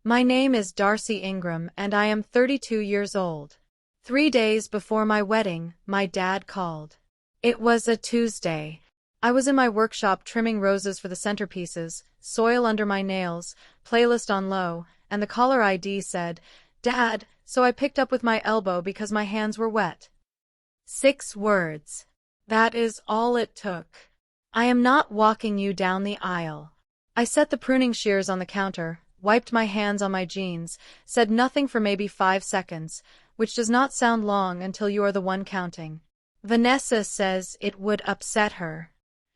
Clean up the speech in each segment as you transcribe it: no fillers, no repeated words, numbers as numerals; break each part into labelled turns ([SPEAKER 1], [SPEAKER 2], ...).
[SPEAKER 1] My name is Darcy Ingram and I am 32 years old. 3 days before my wedding, my dad called. It was a Tuesday. I was in my workshop trimming roses for the centerpieces, soil under my nails, playlist on low, and the caller ID said, "Dad," so I picked up with my elbow because my hands were wet. 6 words. That is all it took. "I am not walking you down the aisle." I set the pruning shears on the counter, wiped my hands on my jeans, said nothing for maybe 5 seconds, which does not sound long until you are the one counting. "Vanessa says it would upset her,"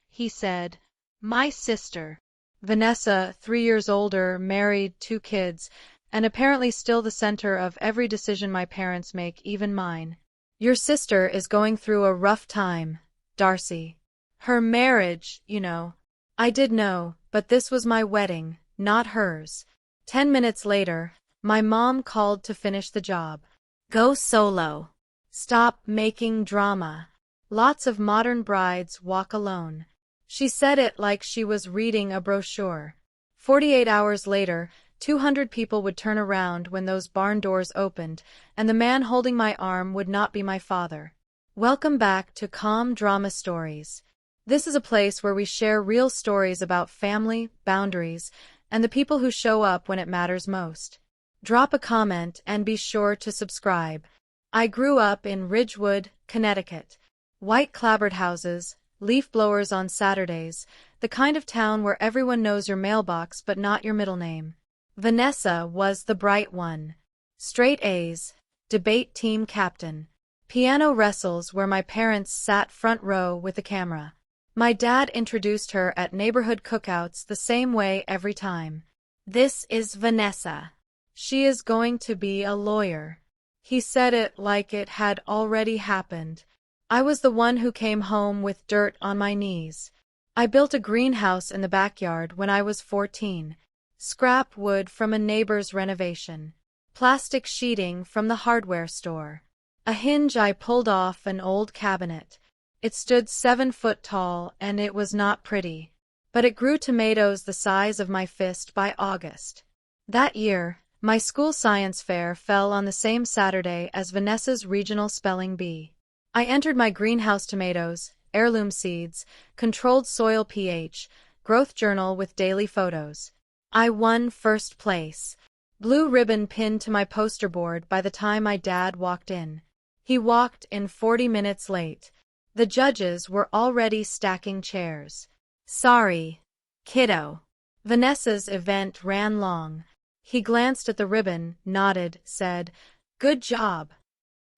[SPEAKER 1] he said. "My sister." Vanessa, 3 years older, married, 2 kids, and apparently still the center of every decision my parents make, even mine. "Your sister is going through a rough time, Darcy. Her marriage, you know." I did know, but this was my wedding, not hers. 10 minutes later, my mom called to finish the job. "Go solo. Stop making drama. Lots of modern brides walk alone." She said it like she was reading a brochure. 48 hours later, 200 people would turn around when those barn doors opened, and the man holding my arm would not be my father. Welcome back to Calm Drama Stories. This is a place where we share real stories about family, boundaries, and the people who show up when it matters most. Drop a comment and be sure to subscribe. I grew up in Ridgewood, Connecticut. White clapboard houses, leaf blowers on Saturdays, the kind of town where everyone knows your mailbox but not your middle name. Vanessa was the bright one. Straight A's, debate team captain. Piano wrestles where my parents sat front row with the camera. My dad introduced her at neighborhood cookouts the same way every time. "This is Vanessa. She is going to be a lawyer." He said it like it had already happened. I was the one who came home with dirt on my knees. I built a greenhouse in the backyard when I was 14. Scrap wood from a neighbor's renovation. Plastic sheeting from the hardware store. A hinge I pulled off an old cabinet. It stood 7 foot tall and it was not pretty. But it grew tomatoes the size of my fist by August. That year, my school science fair fell on the same Saturday as Vanessa's regional spelling bee. I entered my greenhouse tomatoes, heirloom seeds, controlled soil pH, growth journal with daily photos. I won first place. Blue ribbon pinned to my poster board by the time my dad walked in. He walked in 40 minutes late. The judges were already stacking chairs. "Sorry, kiddo." Vanessa's event ran long. He glanced at the ribbon, nodded, said, "Good job."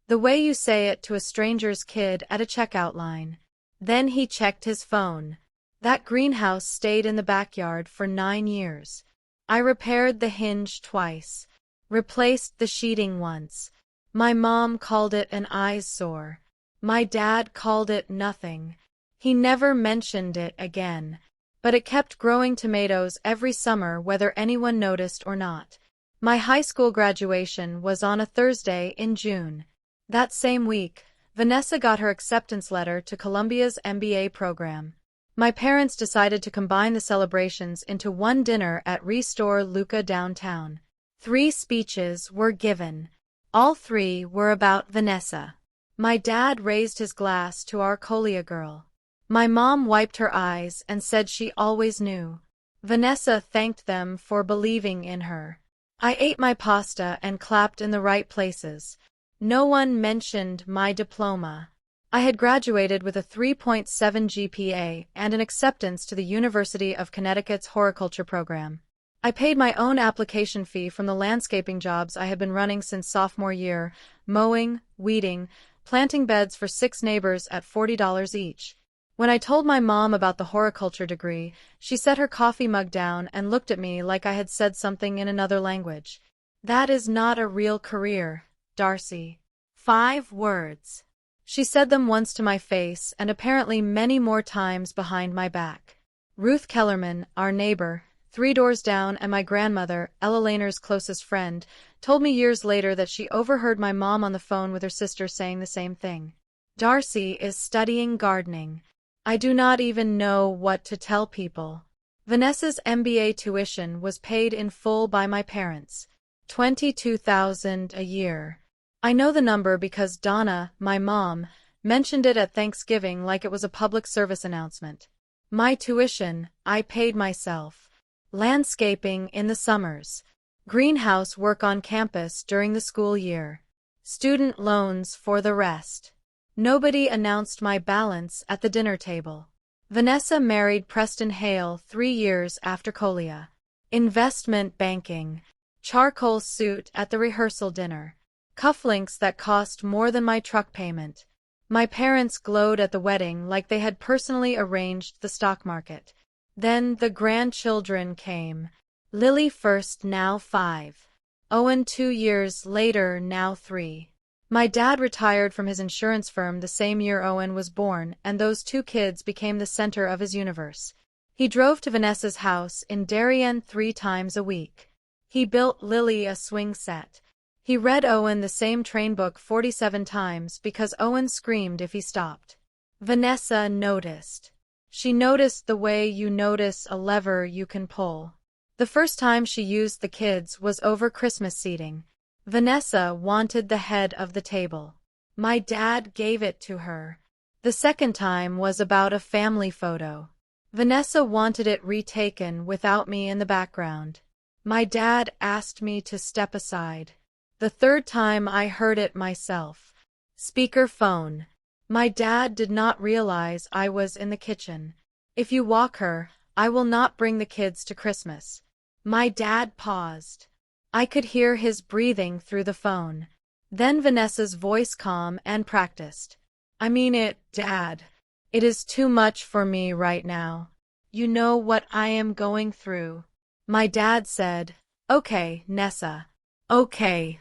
[SPEAKER 1] The way you say it to a stranger's kid at a checkout line. Then he checked his phone. That greenhouse stayed in the backyard for 9 years. I repaired the hinge twice. Replaced the sheeting once. My mom called it an eyesore. My dad called it nothing. He never mentioned it again. But it kept growing tomatoes every summer whether anyone noticed or not. My high school graduation was on a Thursday in June. That same week, Vanessa got her acceptance letter to Columbia's MBA program. My parents decided to combine the celebrations into one dinner at Restore Luca downtown. 3 speeches were given. All 3 were about Vanessa. My dad raised his glass to our Colia girl. My mom wiped her eyes and said she always knew. Vanessa thanked them for believing in her. I ate my pasta and clapped in the right places. No one mentioned my diploma. I had graduated with a 3.7 GPA and an acceptance to the University of Connecticut's horticulture program. I paid my own application fee from the landscaping jobs I had been running since sophomore year, mowing, weeding, planting beds for 6 neighbors at $40 each. When I told my mom about the horticulture degree, she set her coffee mug down and looked at me like I had said something in another language. "That is not a real career, Darcy." 5 words. She said them once to my face and apparently many more times behind my back. Ruth Kellerman, our neighbor, 3 doors down, and my grandmother, Ella Laner's closest friend, told me years later that she overheard my mom on the phone with her sister saying the same thing. "Darcy is studying gardening. I do not even know what to tell people." Vanessa's MBA tuition was paid in full by my parents. 22,000 a year. I know the number because Donna, my mom, mentioned it at Thanksgiving like it was a public service announcement. My tuition, I paid myself. Landscaping in the summers. Greenhouse work on campus during the school year. Student loans for the rest. Nobody announced my balance at the dinner table. Vanessa married Preston Hale 3 years after Colia. Investment banking. Charcoal suit at the rehearsal dinner. Cufflinks that cost more than my truck payment. My parents glowed at the wedding like they had personally arranged the stock market. Then the grandchildren came. Lily first, now 5. Owen 2 years later, now 3. My dad retired from his insurance firm the same year Owen was born, and those 2 kids became the center of his universe. He drove to Vanessa's house in Darien 3 times a week. He built Lily a swing set. He read Owen the same train book 47 times because Owen screamed if he stopped. Vanessa noticed. She noticed the way you notice a lever you can pull. The first time she used the kids was over Christmas seating. Vanessa wanted the head of the table. My dad gave it to her. The second time was about a family photo. Vanessa wanted it retaken without me in the background. My dad asked me to step aside. The third time I heard it myself. Speaker phone. My dad did not realize I was in the kitchen. If you walk her, I will not bring the kids to Christmas. My dad paused. I could hear his breathing through the phone. Then Vanessa's voice calm and practiced. I mean it, Dad. It is too much for me right now. You know what I am going through. My dad said, Okay, Nessa. Okay.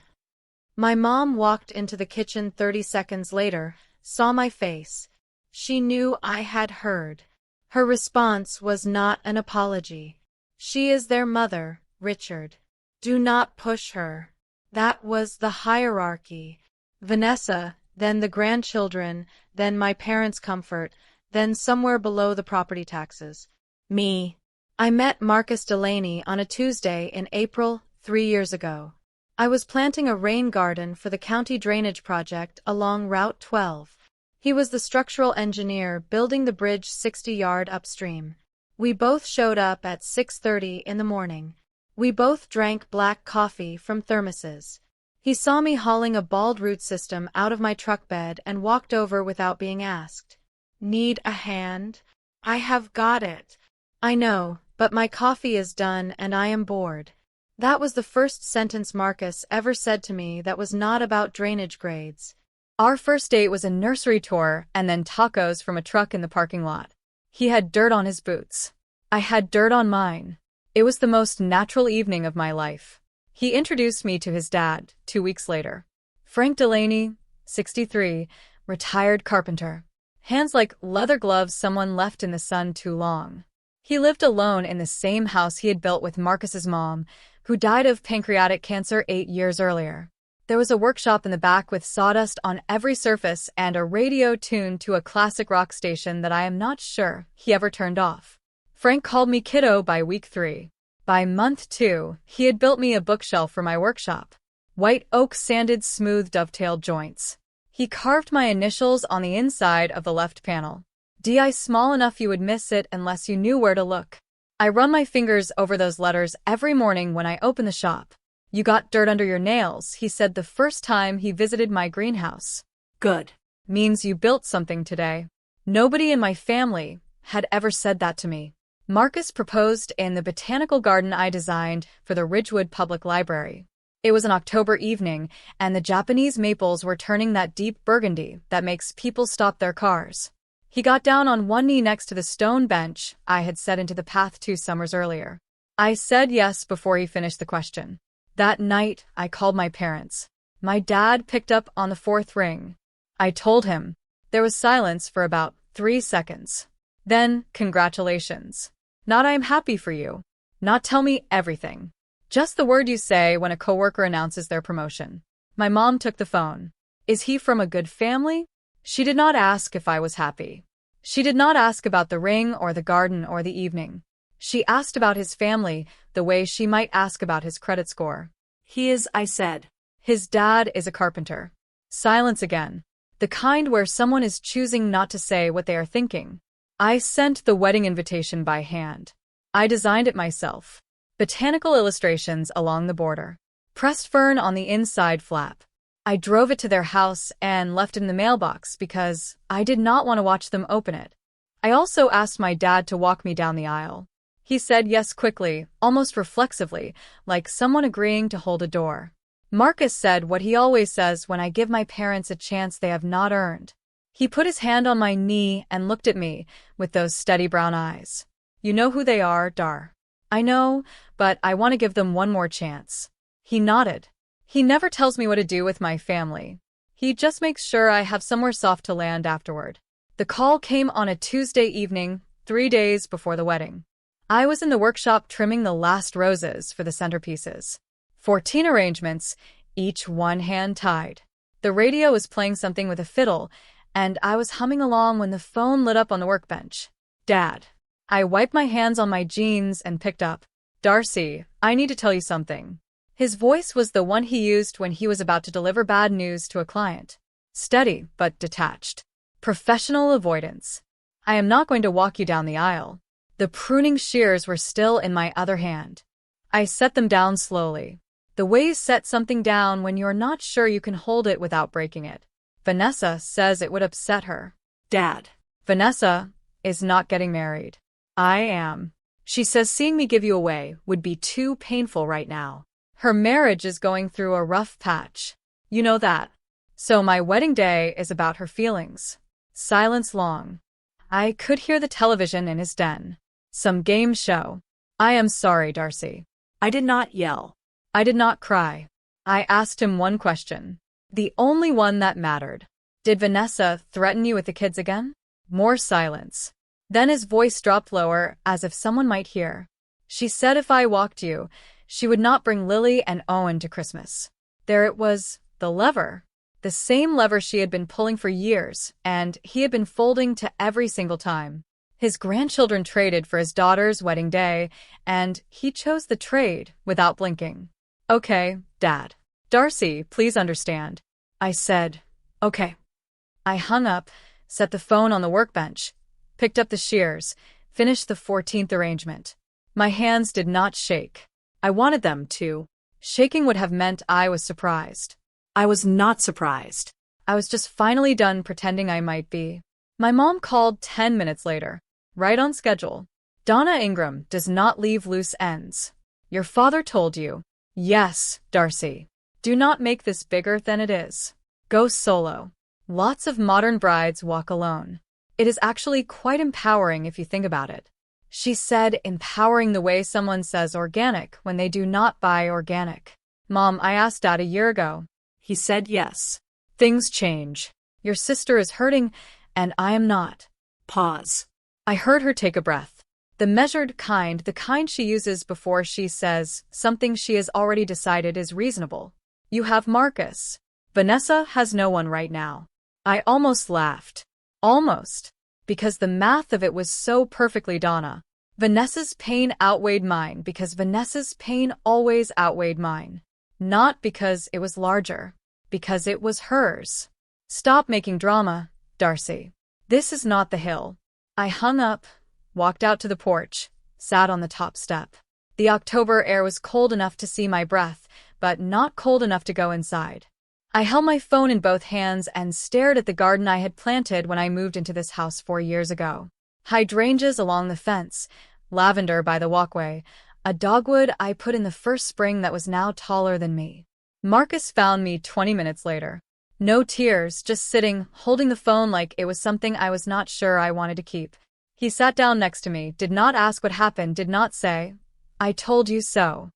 [SPEAKER 1] My mom walked into the kitchen 30 seconds later, saw my face. She knew I had heard. Her response was not an apology. She is their mother, Richard. Do not push her. That was the hierarchy. Vanessa, then the grandchildren, then my parents' comfort, then somewhere below the property taxes. Me. I met Marcus Delaney on a Tuesday in April 3 years ago. I was planting a rain garden for the county drainage project along Route 12. He was the structural engineer building the bridge 60 yards upstream. We both showed up at 6:30 in the morning. We both drank black coffee from thermoses. He saw me hauling a bald root system out of my truck bed and walked over without being asked. Need a hand? I have got it. I know, but my coffee is done and I am bored. That was the first sentence Marcus ever said to me that was not about drainage grades. Our first date was a nursery tour and then tacos from a truck in the parking lot. He had dirt on his boots. I had dirt on mine. It was the most natural evening of my life. He introduced me to his dad 2 weeks later. Frank Delaney, 63, retired carpenter. Hands like leather gloves someone left in the sun too long. He lived alone in the same house he had built with Marcus's mom, who died of pancreatic cancer 8 years earlier. There was a workshop in the back with sawdust on every surface and a radio tuned to a classic rock station that I am not sure he ever turned off. Frank called me kiddo by week 3. By month 2, he had built me a bookshelf for my workshop. White oak sanded smooth dovetailed joints. He carved my initials on the inside of the left panel. DI small enough you would miss it unless you knew where to look. I run my fingers over those letters every morning when I open the shop. You got dirt under your nails, he said the first time he visited my greenhouse. Good. Means you built something today. Nobody in my family had ever said that to me. Marcus proposed in the botanical garden I designed for the Ridgewood Public Library. It was an October evening, and the Japanese maples were turning that deep burgundy that makes people stop their cars. He got down on one knee next to the stone bench I had set into the path 2 summers earlier. I said yes before he finished the question. That night, I called my parents. My dad picked up on the 4th ring. I told him. There was silence for about 3 seconds. Then, congratulations. Not I'm happy for you. Not tell me everything. Just the word you say when a coworker announces their promotion. My mom took the phone. Is he from a good family? She did not ask if I was happy. She did not ask about the ring or the garden or the evening. She asked about his family, the way she might ask about his credit score.
[SPEAKER 2] I said.
[SPEAKER 1] His dad is a carpenter. Silence again. The kind where someone is choosing not to say what they are thinking. I sent the wedding invitation by hand. I designed it myself. Botanical illustrations along the border. Pressed fern on the inside flap. I drove it to their house and left it in the mailbox because I did not want to watch them open it. I also asked my dad to walk me down the aisle. He said yes quickly, almost reflexively, like someone agreeing to hold a door. Marcus said what he always says when I give my parents a chance they have not earned. He put his hand on my knee and looked at me with those steady brown eyes. You know who they are, Dar. I know, but I want to give them one more chance. He nodded. He never tells me what to do with my family. He just makes sure I have somewhere soft to land afterward. The call came on a Tuesday evening, 3 days before the wedding. I was in the workshop trimming the last roses for the centerpieces. 14 arrangements, each one hand tied. The radio was playing something with a fiddle, and I was humming along when the phone lit up on the workbench. Dad. I wiped my hands on my jeans and picked up. Darcy, I need to tell you something. His voice was the one he used when he was about to deliver bad news to a client. Steady, but detached. Professional avoidance. I am not going to walk you down the aisle. The pruning shears were still in my other hand. I set them down slowly. The way you set something down when you're not sure you can hold it without breaking it. Vanessa says it would upset her.
[SPEAKER 2] Dad.
[SPEAKER 1] Vanessa is not getting married. I am. She says seeing me give you away would be too painful right now. Her marriage is going through a rough patch. You know that. So my wedding day is about her feelings. Silence long. I could hear the television in his den. Some game show. I am sorry, Darcy.
[SPEAKER 2] I did not yell.
[SPEAKER 1] I did not cry. I asked him one question. The only one that mattered. Did Vanessa threaten you with the kids again? More silence. Then his voice dropped lower, as if someone might hear. She said if I walked you, she would not bring Lily and Owen to Christmas. There it was, the lever. The same lever she had been pulling for years, and he had been folding to every single time. His grandchildren traded for his daughter's wedding day, and he chose the trade without blinking. Okay, Dad. Darcy, please understand. I said, okay. I hung up, set the phone on the workbench, picked up the shears, finished the 14th arrangement. My hands did not shake. I wanted them to. Shaking would have meant I was surprised.
[SPEAKER 2] I was not surprised.
[SPEAKER 1] I was just finally done pretending I might be. My mom called 10 minutes later. Right on schedule. Donna Ingram does not leave loose ends. Your father told you. Yes, Darcy. Do not make this bigger than it is. Go solo. Lots of modern brides walk alone. It is actually quite empowering if you think about it. She said empowering the way someone says organic when they do not buy organic. Mom, I asked Dad a year ago.
[SPEAKER 2] He said yes.
[SPEAKER 1] Things change. Your sister is hurting, and I am not.
[SPEAKER 2] Pause.
[SPEAKER 1] I heard her take a breath. The measured kind, the kind she uses before she says something she has already decided is reasonable. You have Marcus. Vanessa has no one right now. I almost laughed. Almost. Because the math of it was so perfectly Donna. Vanessa's pain outweighed mine because Vanessa's pain always outweighed mine. Not because it was larger. Because it was hers. Stop making drama, Darcy. This is not the hill. I hung up, walked out to the porch, sat on the top step. The October air was cold enough to see my breath, but not cold enough to go inside. I held my phone in both hands and stared at the garden I had planted when I moved into this house 4 years ago. Hydrangeas along the fence, lavender by the walkway, a dogwood I put in the first spring that was now taller than me. Marcus found me 20 minutes later. No tears, just sitting, holding the phone like it was something I was not sure I wanted to keep. He sat down next to me, did not ask what happened, did not say, I told you so.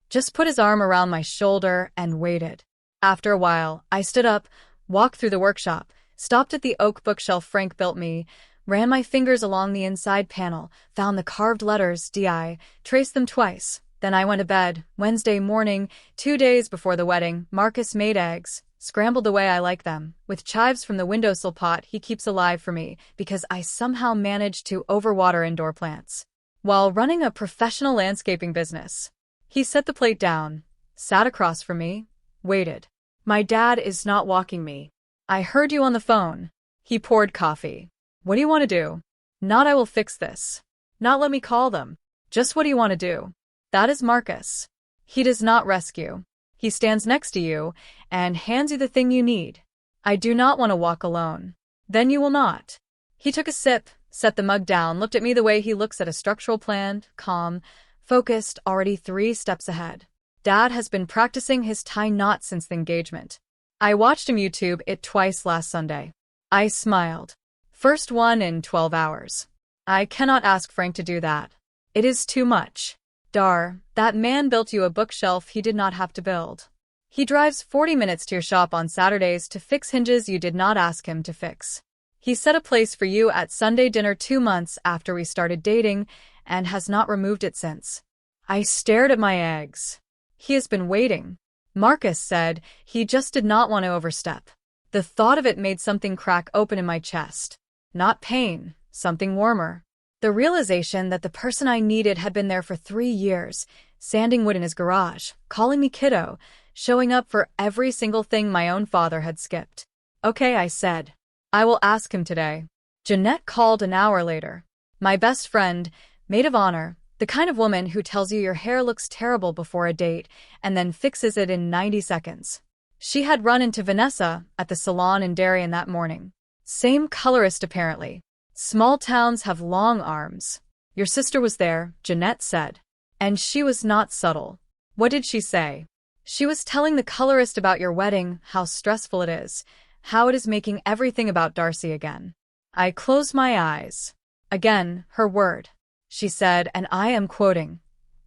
[SPEAKER 1] Just put his arm around my shoulder and waited. After a while, I stood up, walked through the workshop, stopped at the oak bookshelf Frank built me, ran my fingers along the inside panel, found the carved letters DI, traced them twice. Then I went to bed. Wednesday morning, 2 days before the wedding, Marcus made eggs, scrambled the way I like them, with chives from the windowsill pot he keeps alive for me, because I somehow managed to overwater indoor plants. while running a professional landscaping business. He set the plate down, sat across from me, waited. My dad is not walking me. I heard you on the phone. He poured coffee. What do you want to do? Not I will fix this. Not let me call them. Just what do you want to do? That is Marcus. He does not rescue. He stands next to you and hands you the thing you need. I do not want to walk alone. Then you will not. He took a sip, set the mug down, looked at me the way he looks at a structural plan, calm, focused, already 3 steps ahead. Dad has been practicing his tie knot since the engagement. I watched him YouTube it twice last Sunday. I smiled. First one in 12 hours. I cannot ask Frank to do that. It is too much. Dar, that man built you a bookshelf he did not have to build. He drives 40 minutes to your shop on Saturdays to fix hinges you did not ask him to fix. He set a place for you at Sunday dinner 2 months after we started dating and has not removed it since. I stared at my eggs. He has been waiting. Marcus said he just did not want to overstep. The thought of it made something crack open in my chest. Not pain, something warmer. The realization that the person I needed had been there for 3 years, sanding wood in his garage, calling me kiddo, showing up for every single thing my own father had skipped. Okay, I said. I will ask him today. Jeanette called an hour later. My best friend, maid of honor, the kind of woman who tells you your hair looks terrible before a date and then fixes it in 90 seconds. She had run into Vanessa at the salon in Darien that morning. Same colorist apparently. Small towns have long arms. Your sister was there, Jeanette said. And she was not subtle. What did she say? She was telling the colorist about your wedding, how stressful it is, how it is making everything about Darcy again. I closed my eyes. Again, her word. She said, and I am quoting,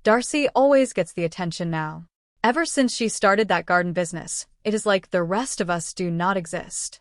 [SPEAKER 1] Darcy always gets the attention now. Ever since she started that garden business, it is like the rest of us do not exist.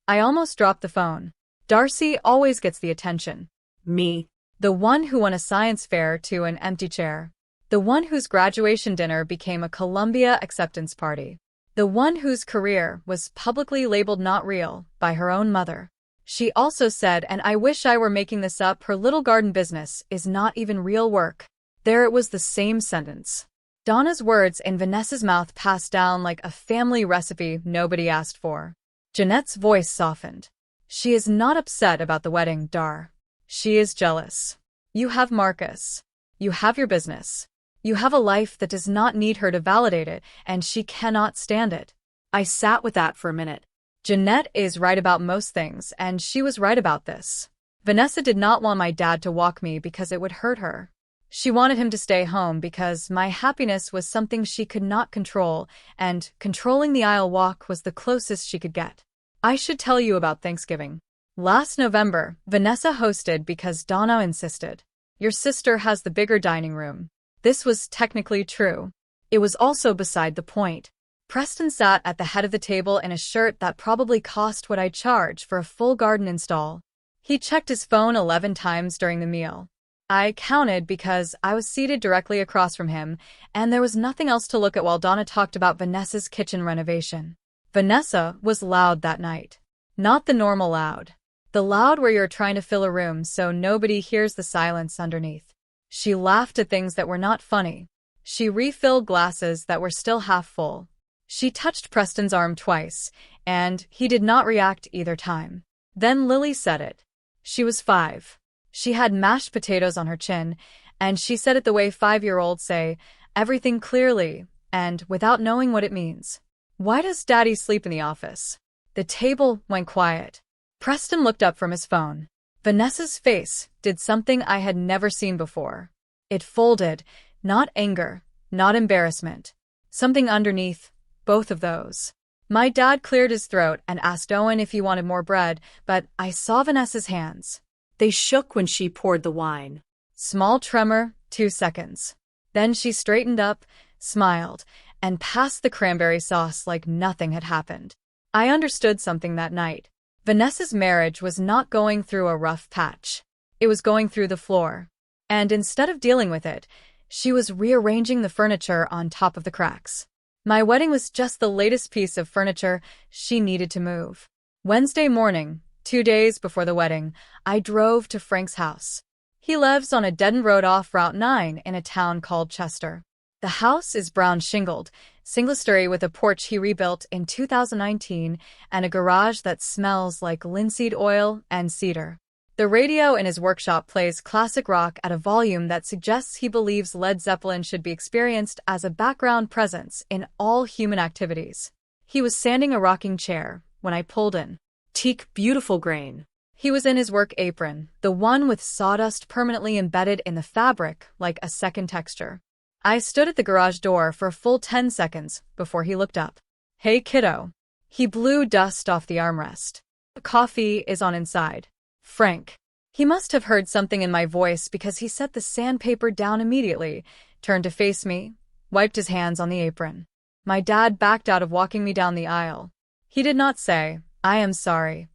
[SPEAKER 1] I almost dropped the phone. Darcy always gets the attention.
[SPEAKER 2] Me.
[SPEAKER 1] The one who won a science fair to an empty chair. The one whose graduation dinner became a Columbia acceptance party. The one whose career was publicly labeled not real by her own mother. She also said, and I wish I were making this up, her little garden business is not even real work. There it was, the same sentence. Donna's words in Vanessa's mouth passed down like a family recipe nobody asked for. Jeanette's voice softened. She is not upset about the wedding, Dar. She is jealous. You have Marcus. You have your business. You have a life that does not need her to validate it, and she cannot stand it.
[SPEAKER 2] I sat with that for a minute.
[SPEAKER 1] Jeanette is right about most things, and she was right about this. Vanessa did not want my dad to walk me because it would hurt her. She wanted him to stay home because my happiness was something she could not control, and controlling the aisle walk was the closest she could get. I should tell you about Thanksgiving. Last November, Vanessa hosted because Donna insisted. Your sister has the bigger dining room. This was technically true. It was also beside the point. Preston sat at the head of the table in a shirt that probably cost what I charge for a full garden install. He checked his phone 11 times during the meal. I counted because I was seated directly across from him, and there was nothing else to look at while Donna talked about Vanessa's kitchen renovation. Vanessa was loud that night. Not the normal loud. The loud where you're trying to fill a room so nobody hears the silence underneath. She laughed at things that were not funny. She refilled glasses that were still half full. She touched Preston's arm twice, and he did not react either time. Then Lily said it. She was 5. She had mashed potatoes on her chin, and she said it the way 5-year-olds say everything clearly and without knowing what it means. Why does Daddy sleep in the office? The table went quiet. Preston looked up from his phone. Vanessa's face did something I had never seen before. It folded, not anger, not embarrassment. Something underneath, both of those. My dad cleared his throat and asked Owen if he wanted more bread, but I saw Vanessa's hands.
[SPEAKER 2] They shook when she poured the wine.
[SPEAKER 1] Small tremor, 2 seconds. Then she straightened up, smiled, and passed the cranberry sauce like nothing had happened. I understood something that night. Vanessa's marriage was not going through a rough patch. It was going through the floor. And instead of dealing with it, she was rearranging the furniture on top of the cracks. My wedding was just the latest piece of furniture she needed to move. Wednesday morning, 2 days before the wedding, I drove to Frank's house. He lives on a dead-end road off Route 9 in a town called Chester. The house is brown shingled, single-story with a porch he rebuilt in 2019 and a garage that smells like linseed oil and cedar. The radio in his workshop plays classic rock at a volume that suggests he believes Led Zeppelin should be experienced as a background presence in all human activities. He was sanding a rocking chair when I pulled in.
[SPEAKER 2] Teak, beautiful grain.
[SPEAKER 1] He was in his work apron, the one with sawdust permanently embedded in the fabric like a second texture. I stood at the garage door for a full 10 seconds before he looked up. "Hey, kiddo." He blew dust off the armrest. "Coffee is on inside." "Frank." He must have heard something in my voice because he set the sandpaper down immediately, turned to face me, wiped his hands on the apron. My dad backed out of walking me down the aisle. He did not say, "I am sorry."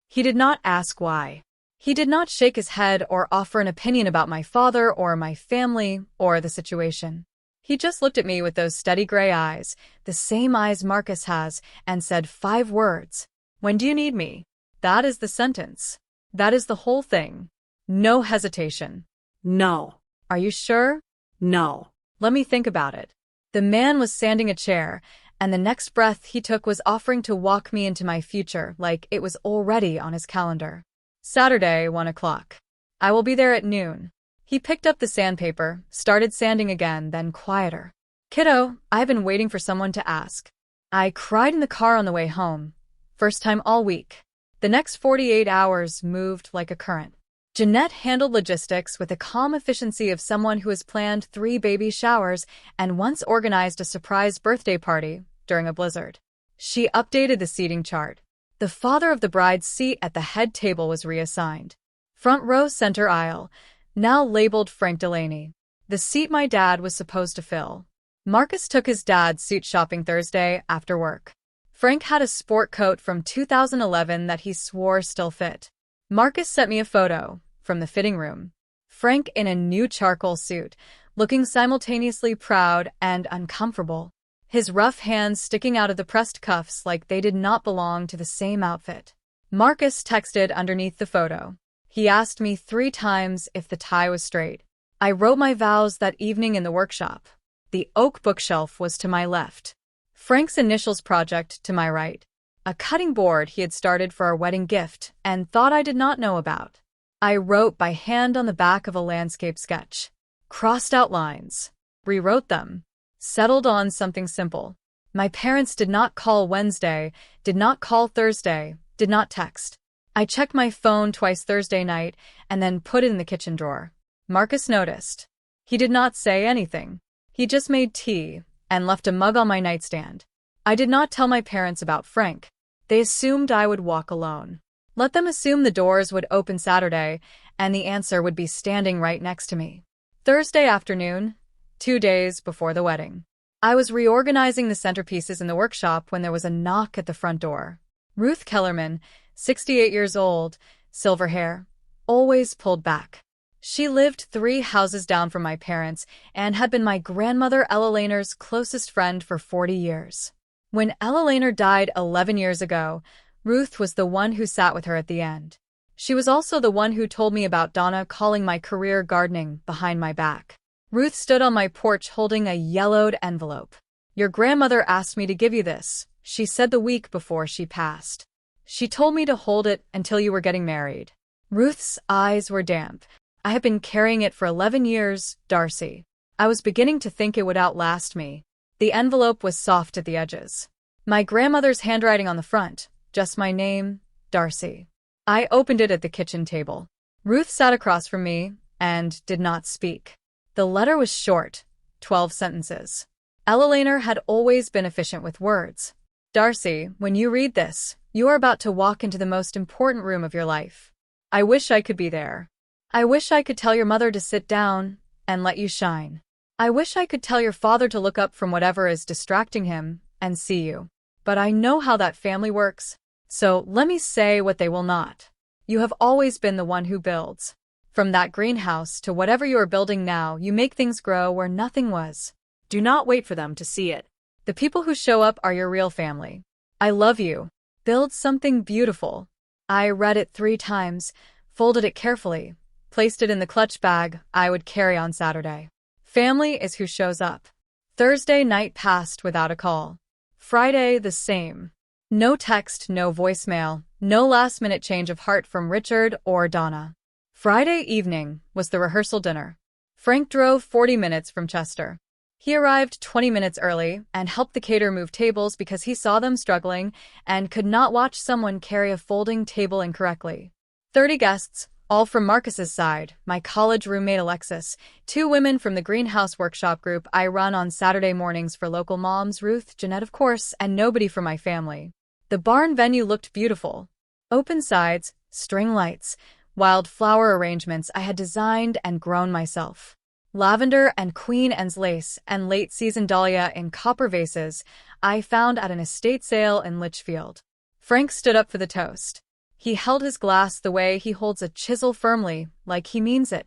[SPEAKER 1] He did not ask why. He did not shake his head or offer an opinion about my father or my family or the situation. He just looked at me with those steady gray eyes, the same eyes Marcus has, and said 5 words. "When do you need me?" That is the sentence. That is the whole thing. No hesitation.
[SPEAKER 2] No.
[SPEAKER 1] "Are you sure?"
[SPEAKER 2] No.
[SPEAKER 1] "Let me think about it." The man was sanding a chair, and the next breath he took was offering to walk me into my future like it was already on his calendar. "Saturday, 1 o'clock. I will be there at noon." He picked up the sandpaper, started sanding again, then quieter. "Kiddo, I've been waiting for someone to ask." I cried in the car on the way home. First time all week. The next 48 hours moved like a current. Jeanette handled logistics with the calm efficiency of someone who has planned 3 baby showers and once organized a surprise birthday party during a blizzard. She updated the seating chart. The father of the bride's seat at the head table was reassigned. Front row center aisle, now labeled Frank Delaney. The seat my dad was supposed to fill. Marcus took his dad's suit shopping Thursday after work. Frank had a sport coat from 2011 that he swore still fit. Marcus sent me a photo from the fitting room. Frank in a new charcoal suit, looking simultaneously proud and uncomfortable. His rough hands sticking out of the pressed cuffs like they did not belong to the same outfit. Marcus texted underneath the photo. He asked me 3 times if the tie was straight. I wrote my vows that evening in the workshop. The oak bookshelf was to my left. Frank's initials project to my right. A cutting board he had started for our wedding gift and thought I did not know about. I wrote by hand on the back of a landscape sketch. Crossed out lines. Rewrote them. Settled on something simple. My parents did not call Wednesday, did not call Thursday, did not text. I checked my phone twice Thursday night and then put it in the kitchen drawer. Marcus noticed. He did not say anything. He just made tea and left a mug on my nightstand. I did not tell my parents about Frank. They assumed I would walk alone. Let them assume the doors would open Saturday and the answer would be standing right next to me. Thursday afternoon, 2 days before the wedding. I was reorganizing the centerpieces in the workshop when there was a knock at the front door. Ruth Kellerman, 68 years old, silver hair, always pulled back. She lived 3 houses down from my parents and had been my grandmother Ella Lehner's closest friend for 40 years. When Ella Lehner died 11 years ago, Ruth was the one who sat with her at the end. She was also the one who told me about Donna calling my career gardening behind my back. Ruth stood on my porch holding a yellowed envelope. "Your grandmother asked me to give you this," she said the week before she passed. "She told me to hold it until you were getting married." Ruth's eyes were damp. "I have been carrying it for 11 years, Darcy. I was beginning to think it would outlast me." The envelope was soft at the edges. My grandmother's handwriting on the front, just my name, Darcy. I opened it at the kitchen table. Ruth sat across from me and did not speak. The letter was short, 12 sentences. Ella Lehner had always been efficient with words. "Darcy, when you read this, you are about to walk into the most important room of your life. I wish I could be there. I wish I could tell your mother to sit down and let you shine. I wish I could tell your father to look up from whatever is distracting him and see you. But I know how that family works, so let me say what they will not. You have always been the one who builds. From that greenhouse to whatever you are building now, you make things grow where nothing was. Do not wait for them to see it. The people who show up are your real family. I love you. Build something beautiful." I read it 3 times, folded it carefully, placed it in the clutch bag I would carry on Saturday. Family is who shows up. Thursday night passed without a call. Friday the same. No text, no voicemail, no last-minute change of heart from Richard or Donna. Friday evening was the rehearsal dinner. Frank drove 40 minutes from Chester. He arrived 20 minutes early and helped the caterer move tables because he saw them struggling and could not watch someone carry a folding table incorrectly. 30 guests, all from Marcus's side, my college roommate Alexis, 2 women from the greenhouse workshop group I run on Saturday mornings for local moms, Ruth, Jeanette of course, and nobody from my family. The barn venue looked beautiful. Open sides, string lights, wild flower arrangements I had designed and grown myself. Lavender and Queen Anne's lace and late-season dahlia in copper vases I found at an estate sale in Litchfield. Frank stood up for the toast. He held his glass the way he holds a chisel firmly, like he means it.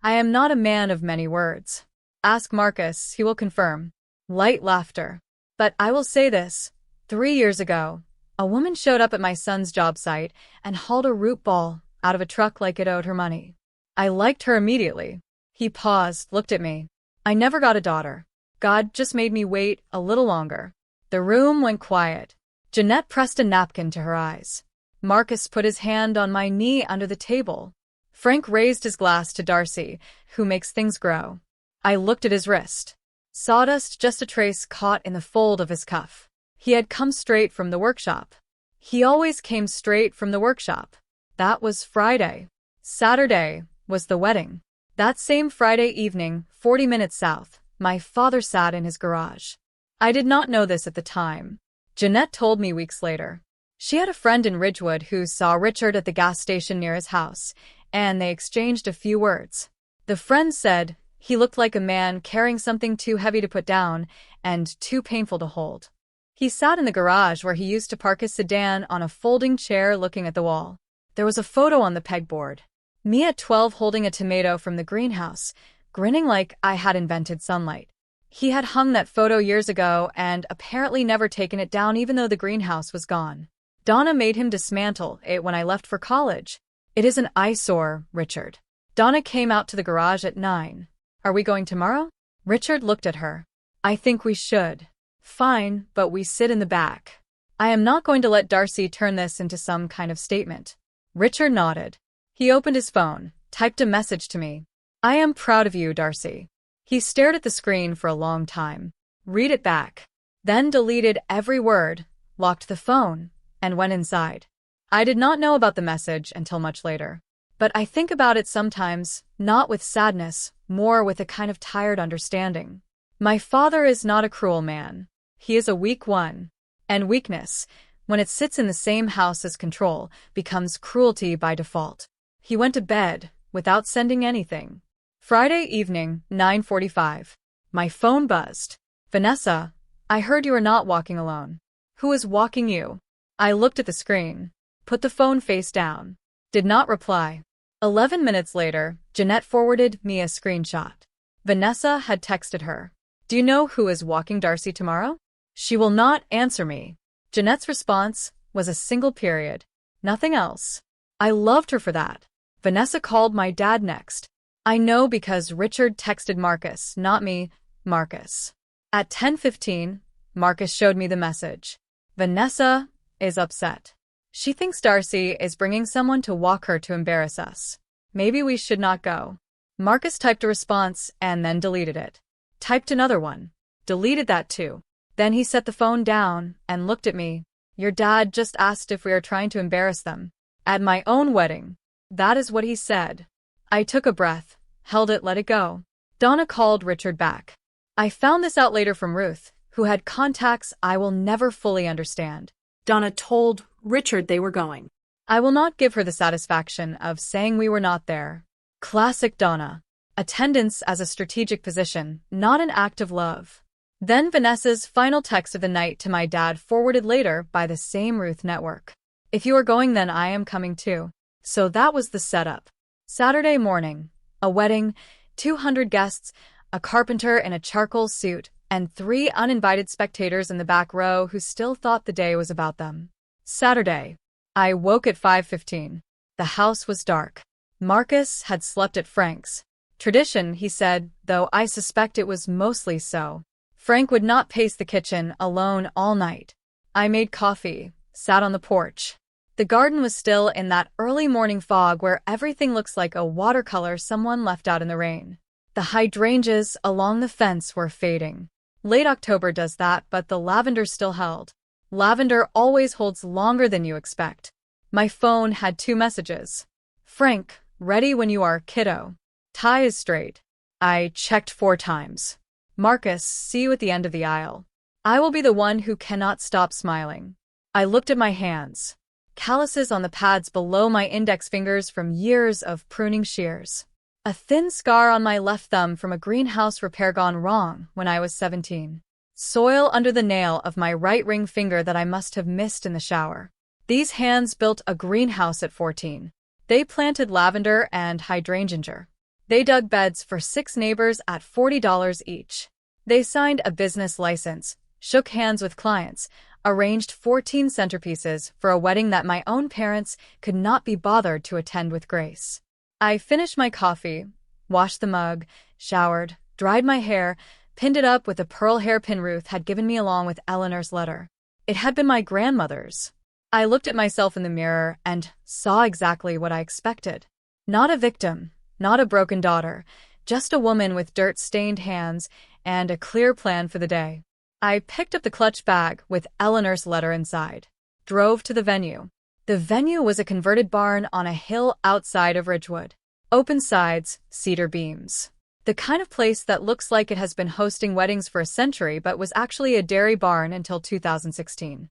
[SPEAKER 1] I am not a man of many words. Ask Marcus, he will confirm. Light laughter. But I will say this. 3 years ago, a woman showed up at my son's job site and hauled a root ball out of a truck like it owed her money. I liked her immediately. He paused, looked at me. I never got a daughter. God just made me wait a little longer. The room went quiet. Jeanette pressed a napkin to her eyes. Marcus put his hand on my knee under the table. Frank raised his glass to Darcy, who makes things grow. I looked at his wrist. Sawdust, just a trace caught in the fold of his cuff. He had come straight from the workshop. He always came straight from the workshop. That was Friday. Saturday was the wedding. That same Friday evening, 40 minutes south, my father sat in his garage. I did not know this at the time. Jeanette told me weeks later. She had a friend in Ridgewood who saw Richard at the gas station near his house, and they exchanged a few words. The friend said he looked like a man carrying something too heavy to put down and too painful to hold. He sat in the garage where he used to park his sedan on a folding chair looking at the wall. There was a photo on the pegboard. Me at 12 holding a tomato from the greenhouse, grinning like I had invented sunlight. He had hung that photo years ago and apparently never taken it down even though the greenhouse was gone. Donna made him dismantle it when I left for college. It is an eyesore, Richard. Donna came out to the garage at 9. Are we going tomorrow? Richard looked at her. I think we should. Fine, but we sit in the back. I am not going to let Darcy turn this into some kind of statement. Richard nodded. He opened his phone, typed a message to me. I am proud of you, Darcy. He stared at the screen for a long time. Read it back. Then deleted every word, locked the phone, and went inside. I did not know about the message until much later. But I think about it sometimes, not with sadness, more with a kind of tired understanding. My father is not a cruel man. He is a weak one. And weakness, when it sits in the same house as control, becomes cruelty by default. He went to bed without sending anything. Friday evening, 9:45. My phone buzzed. Vanessa, I heard you are not walking alone. Who is walking you? I looked at the screen, put the phone face down. Did not reply. 11 minutes later, Jeanette forwarded me a screenshot. Vanessa had texted her. Do you know who is walking Darcy tomorrow? She will not answer me. Jeanette's response was a single period. Nothing else. I loved her for that. Vanessa called my dad next. I know because Richard texted Marcus, not me, Marcus. At 10:15, Marcus showed me the message. Vanessa is upset. She thinks Darcy is bringing someone to walk her to embarrass us. Maybe we should not go. Marcus typed a response and then deleted it. Typed another one. Deleted that too. Then he set the phone down and looked at me. Your dad just asked if we are trying to embarrass them. At my own wedding. That is what he said. I took a breath, held it, let it go. Donna called Richard back. I found this out later from Ruth, who had contacts I will never fully understand.
[SPEAKER 2] Donna told Richard they were going.
[SPEAKER 1] I will not give her the satisfaction of saying we were not there. Classic Donna. Attendance as a strategic position, not an act of love. Then Vanessa's final text of the night to my dad forwarded later by the same Ruth network. If you are going then I am coming too. So that was the setup. Saturday morning, a wedding, 200 guests, a carpenter in a charcoal suit, and 3 uninvited spectators in the back row who still thought the day was about them. Saturday. I woke at 5:15. The house was dark. Marcus had slept at Frank's. Tradition, he said, though I suspect it was mostly so. Frank would not pace the kitchen alone all night. I made coffee, sat on the porch. The garden was still in that early morning fog where everything looks like a watercolor someone left out in the rain. The hydrangeas along the fence were fading. Late October does that, but the lavender still held. Lavender always holds longer than you expect. My phone had 2 messages. Frank, ready when you are, kiddo. Tie is straight. I checked 4 times. Marcus, see you at the end of the aisle. I will be the one who cannot stop smiling. I looked at my hands. Calluses on the pads below my index fingers from years of pruning shears. A thin scar on my left thumb from a greenhouse repair gone wrong when I was 17. Soil under the nail of my right ring finger that I must have missed in the shower. These hands built a greenhouse at 14. They planted lavender and hydrangea. They dug beds for 6 neighbors at $40 each. They signed a business license, shook hands with clients, arranged 14 centerpieces for a wedding that my own parents could not be bothered to attend with grace. I finished my coffee, washed the mug, showered, dried my hair, pinned it up with a pearl hairpin Ruth had given me along with Eleanor's letter. It had been my grandmother's. I looked at myself in the mirror and saw exactly what I expected. Not a victim, not a broken daughter, just a woman with dirt-stained hands and a clear plan for the day. I picked up the clutch bag with Eleanor's letter inside, drove to the venue. The venue was a converted barn on a hill outside of Ridgewood. Open sides, cedar beams. The kind of place that looks like it has been hosting weddings for a century but was actually a dairy barn until 2016.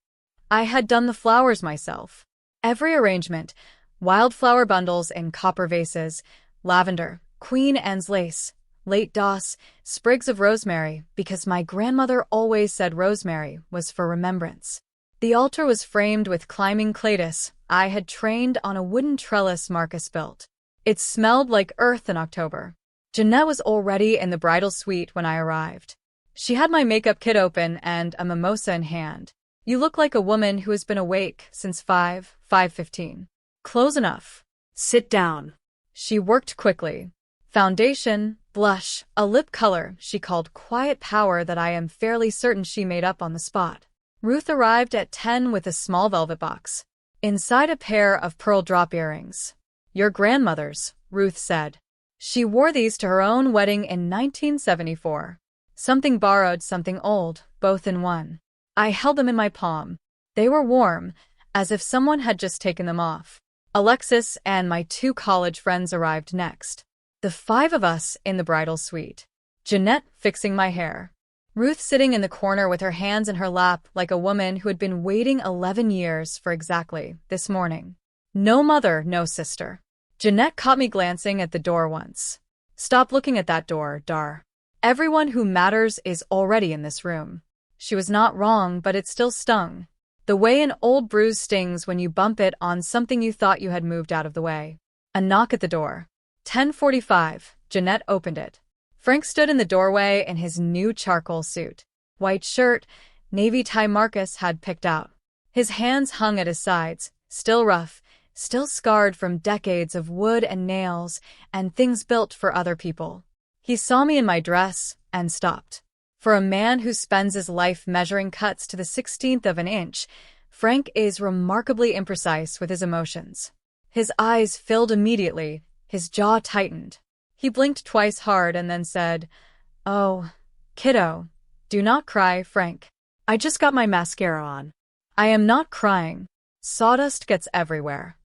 [SPEAKER 1] I had done the flowers myself. Every arrangement, wildflower bundles in copper vases, lavender, Queen Anne's lace, late doss, sprigs of rosemary, because my grandmother always said rosemary was for remembrance. The altar was framed with climbing cletus I had trained on a wooden trellis Marcus built. It smelled like earth in October. Jeanette was already in the bridal suite when I arrived. She had my makeup kit open and a mimosa in hand. You look like a woman who has been awake since 5:15. Close enough.
[SPEAKER 2] Sit down.
[SPEAKER 1] She worked quickly. Foundation, blush, a lip color she called quiet power that I am fairly certain she made up on the spot. Ruth arrived at 10 with a small velvet box. Inside a pair of pearl drop earrings. Your grandmother's, Ruth said. She wore these to her own wedding in 1974. Something borrowed, something old, both in one. I held them in my palm. They were warm, as if someone had just taken them off. Alexis and my 2 college friends arrived next. The 5 of us in the bridal suite. Jeanette fixing my hair. Ruth sitting in the corner with her hands in her lap like a woman who had been waiting 11 years for exactly this morning. No mother, no sister. Jeanette caught me glancing at the door once. Stop looking at that door, Dar. Everyone who matters is already in this room. She was not wrong, but it still stung. The way an old bruise stings when you bump it on something you thought you had moved out of the way. A knock at the door. 10:45. Jeanette opened it. Frank stood in the doorway in his new charcoal suit. White shirt, navy tie Marcus had picked out. His hands hung at his sides, still rough, still scarred from decades of wood and nails and things built for other people. He saw me in my dress and stopped. For a man who spends his life measuring cuts to the 16th of an inch, Frank is remarkably imprecise with his emotions. His eyes filled immediately, his jaw tightened. He blinked twice hard and then said, "Oh, kiddo, do not cry, Frank. I just got my mascara on." I am not crying. Sawdust gets everywhere.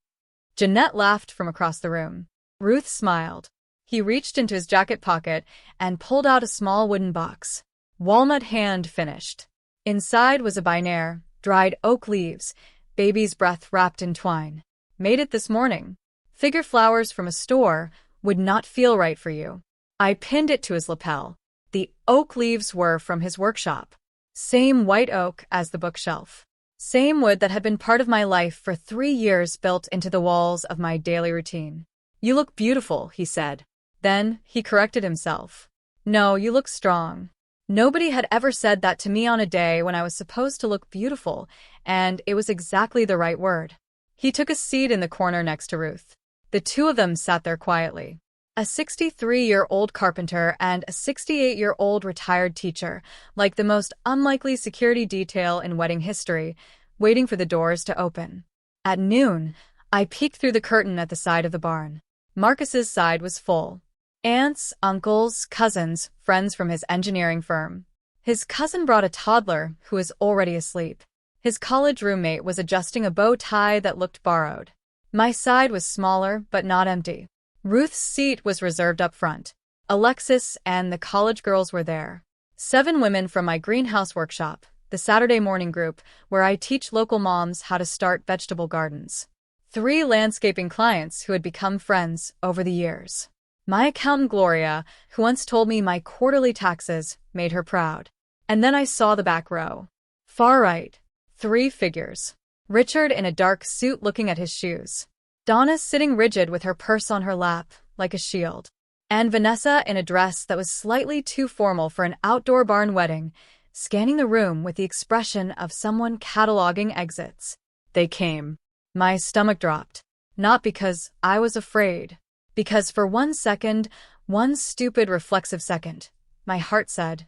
[SPEAKER 1] Jeanette laughed from across the room. Ruth smiled. He reached into his jacket pocket and pulled out a small wooden box. Walnut hand finished. Inside was a binaire, dried oak leaves, baby's breath wrapped in twine. Made it this morning. Figure flowers from a store would not feel right for you. I pinned it to his lapel. The oak leaves were from his workshop. Same white oak as the bookshelf. Same wood that had been part of my life for 3 years built into the walls of my daily routine. You look beautiful, he said. Then he corrected himself. No, you look strong. Nobody had ever said that to me on a day when I was supposed to look beautiful, and it was exactly the right word. He took a seat in the corner next to Ruth. The two of them sat there quietly. A 63-year-old carpenter and a 68-year-old retired teacher, like the most unlikely security detail in wedding history, waiting for the doors to open. At noon, I peeked through the curtain at the side of the barn. Marcus's side was full. Aunts, uncles, cousins, friends from his engineering firm. His cousin brought a toddler who was already asleep. His college roommate was adjusting a bow tie that looked borrowed. My side was smaller, but not empty. Ruth's seat was reserved up front. Alexis and the college girls were there. 7 women from my greenhouse workshop, the Saturday morning group, where I teach local moms how to start vegetable gardens. 3 landscaping clients who had become friends over the years. My accountant Gloria, who once told me my quarterly taxes made her proud. And then I saw the back row. Far right, 3 figures. Richard in a dark suit looking at his shoes. Donna sitting rigid with her purse on her lap, like a shield. And Vanessa in a dress that was slightly too formal for an outdoor barn wedding, scanning the room with the expression of someone cataloging exits. They came. My stomach dropped. Not because I was afraid. Because for 1 second, one stupid reflexive second, my heart said,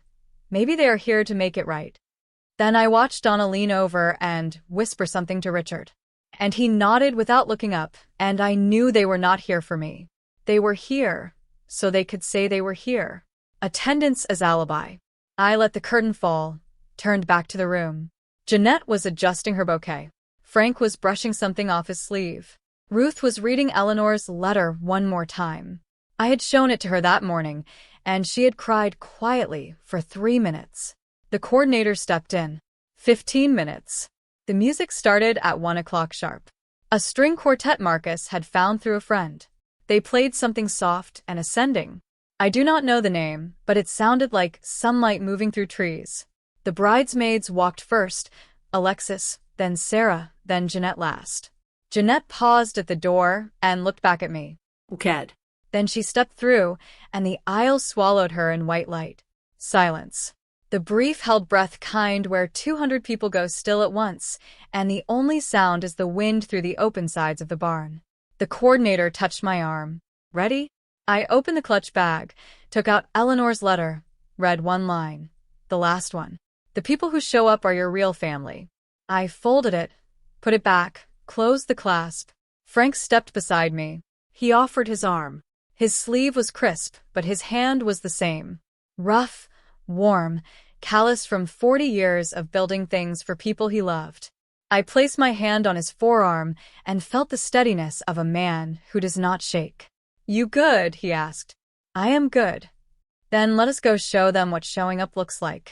[SPEAKER 1] maybe they are here to make it right. Then I watched Donna lean over and whisper something to Richard. And he nodded without looking up, and I knew they were not here for me. They were here, so they could say they were here. Attendance as alibi. I let the curtain fall, turned back to the room. Jeanette was adjusting her bouquet. Frank was brushing something off his sleeve. Ruth was reading Eleanor's letter one more time. I had shown it to her that morning, and she had cried quietly for 3 minutes. The coordinator stepped in. 15 minutes. The music started at 1 o'clock sharp. A string quartet Marcus had found through a friend. They played something soft and ascending. I do not know the name, but it sounded like sunlight moving through trees. The bridesmaids walked first, Alexis, then Sarah, then Jeanette last. Jeanette paused at the door and looked back at me.
[SPEAKER 2] Okay.
[SPEAKER 1] Then she stepped through, and the aisle swallowed her in white light. Silence. The brief held breath kind where 200 people go still at once, and the only sound is the wind through the open sides of the barn. The coordinator touched my arm. Ready? I opened the clutch bag, took out Eleanor's letter, read 1 line. The last one. The people who show up are your real family. I folded it, put it back, closed the clasp. Frank stepped beside me.
[SPEAKER 2] He offered his arm.
[SPEAKER 1] His sleeve was crisp, but his hand was the same. Rough, warm, calloused from 40 years of building things for people he loved. I placed my hand on his forearm and felt the steadiness of a man who does not shake. You good? He asked. I am good. Then let us go show them what showing up looks like.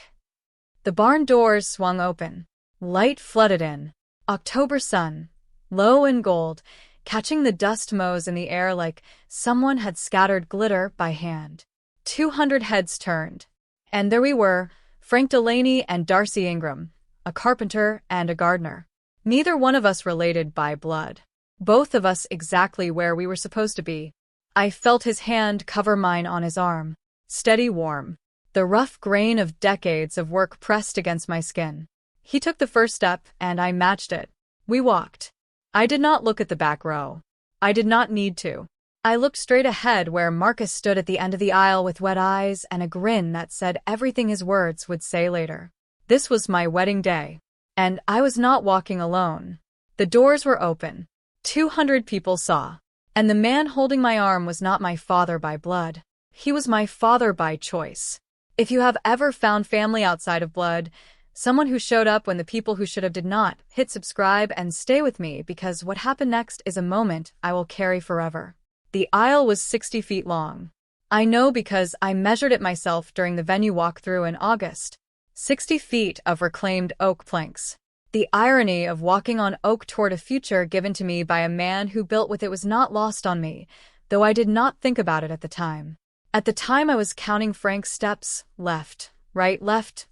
[SPEAKER 1] The barn doors swung open. Light flooded in. October sun, low and gold, catching the dust motes in the air like someone had scattered glitter by hand. 200 heads turned. And there we were, Frank Delaney and Darcy Ingram, a carpenter and a gardener. Neither one of us related by blood. Both of us exactly where we were supposed to be. I felt his hand cover mine on his arm. Steady, warm. The rough grain of decades of work pressed against my skin. He took the first step, and I matched it. We walked. I did not look at the back row. I did not need to. I looked straight ahead where Marcus stood at the end of the aisle with wet eyes and a grin that said everything his words would say later. This was my wedding day. And I was not walking alone. The doors were open. 200 people saw. And the man holding my arm was not my father by blood. He was my father by choice. If you have ever found family outside of blood, someone who showed up when the people who should have did not, hit subscribe and stay with me because what happened next is a moment I will carry forever. The aisle was 60 feet long. I know because I measured it myself during the venue walkthrough in August. 60 feet of reclaimed oak planks. The irony of walking on oak toward a future given to me by a man who built with it was not lost on me, though I did not think about it at the time. At the time I was counting Frank's steps, left, right,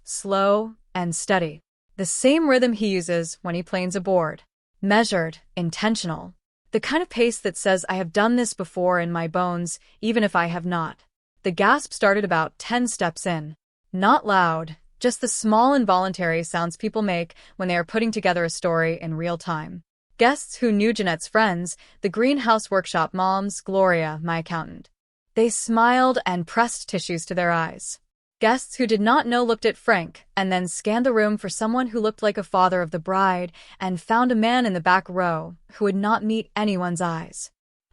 [SPEAKER 1] slow, and steady. The same rhythm he uses when he planes a board. Measured, intentional. The kind of pace that says I have done this before in my bones, even if I have not. The gasp started about 10 steps in. Not loud, just the small involuntary sounds people make when they are putting together a story in real time. Guests who knew Jeanette's friends, the greenhouse workshop moms, Gloria, my accountant. They smiled and pressed tissues to their eyes. Guests who did not know looked at Frank and then scanned the room for someone who looked like a father of the bride and found a man in the back row who would not meet anyone's eyes.